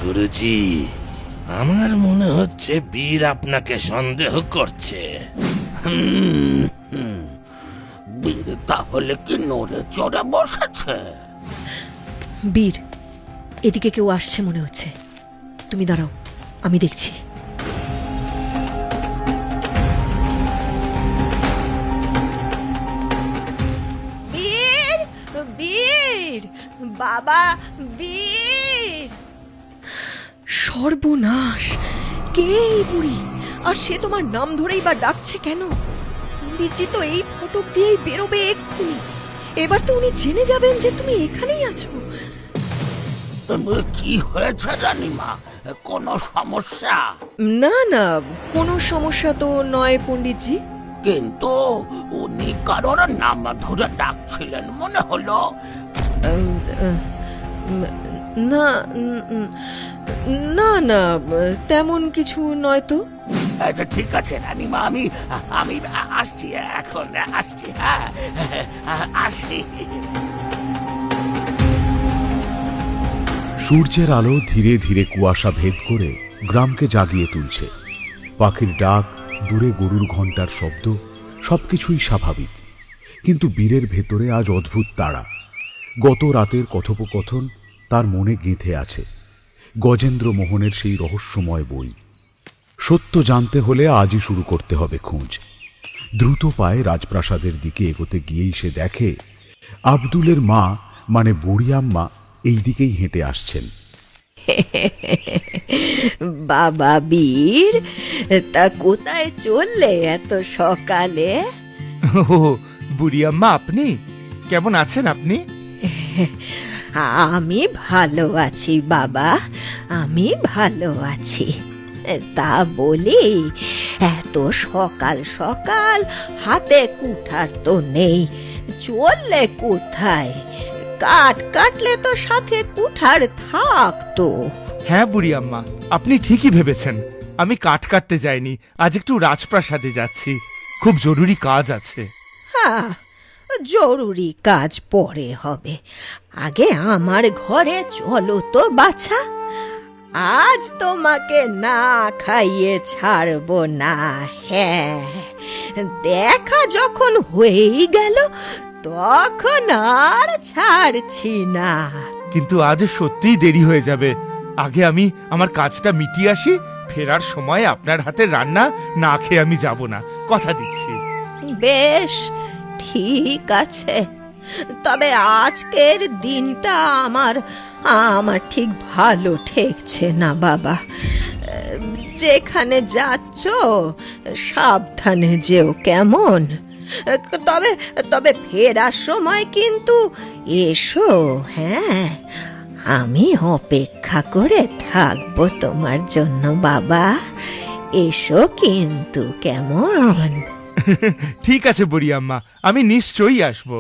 গুরুজি, আমার মনে হচ্ছে বীর আপনাকে সন্দেহ করছে। বীর তাহলে কি নড়ে চড়ে বসেছে? বীর, এদিকে কেউ আসছে মনে হচ্ছে। তুমি দাঁড়াও, আমি দেখছি। বীর, বীর, বাবা বীর! সর্বনাশ! কে এই বুড়ি? আর সে তোমার নাম ধরেই বা ডাকছে কেন? পণ্ডিতজি তো এই ফটক দিয়েই বেরোবে এক্ষুনি। এবার তো উনি জেনে যাবেন যে তুমি এখানেই আছো। কি হয়েছে রানীমা? কোনো সমস্যা? না না, কোনো সমস্যা তো নয় পণ্ডিতজি। কিন্তু উনি কারোর নাম ধরে ডাকছিলেন মনে হলো। না না না, তেমন কিছু নয় তো। ঠিক আছে রানীমা, আমি আমি আসছি, এখন আসছি। হ্যাঁ, আসি। সূর্যের আলো ধীরে ধীরে কুয়াশা ভেদ করে গ্রামকে জাগিয়ে তুলছে। পাখির ডাক, দূরে গরুর ঘণ্টার শব্দ, সবকিছুই স্বাভাবিক। কিন্তু বীরের ভেতরে আজ অদ্ভুত তাড়া। গত রাতের কথোপকথন তার মনে গেঁথে আছে। গজেন্দ্র মোহনের সেই রহস্যময় বই। সত্য জানতে হলে আজই শুরু করতে হবে খোঁজ। দ্রুত পায়ে রাজপ্রাসাদের দিকে এগোতে গিয়েই সে দেখে আব্দুলের মা মানে বুড়ি আম্মা এই দিকেই হেঁটে আসছেন। বাবা বীর, তা কোথায় চললে এত সকালে? ও বুড়ি আম্মা, আপনি কেমন আছেন? আপনি? আমি ভালো আছি বাবা, আমি ভালো আছি। তা বলি, এত সকাল সকাল হাতে কুঠার তো নেই, চললে কোথায়? কাঠ কাটলে তো সাথে কুঠার থাকতো। হ্যাঁ বুড়ি আম্মা, আপনি ঠিকই ভেবেছেন। আমি কাঠ কাটতে যাইনি, আজ একটু রাজপ্রাসাদে যাচ্ছি, খুব জরুরি কাজ আছে। হ্যাঁ, জরুরি কাজ পরে হবে, আগে আমার ঘরে চলো তো বাছা। আজ তোমাকে না খাইয়ে ছাড়বো না। হ্যাঁ, দেখা যখন হয়েই গেল তখন আর ছাড়ছি না। কিন্তু আজ সত্যিই দেরি হয়ে যাবে। আগে আমি আমার কাজটা মিটিয়ে আসি, ফেরার সময় আপনার হাতের রান্না না খেয়ে আমি যাব না, কথা দিচ্ছি। বেশ, ঠিক আছে, তবে আজকের দিনটা আমার আমার ঠিক ভালো ঠেকছে না বাবা। যেখানে যাচ্ছ সাবধানে যেও, কেমন? তবে তবে ফেরার সময় কিন্তু এসো। হ্যাঁ, আমি অপেক্ষা করে থাকবো তোমার জন্য বাবা। এসো কিন্তু, কেমন? ঠিক আছে বুড়ি আম্মা, আমি নিশ্চয়ই আসবো।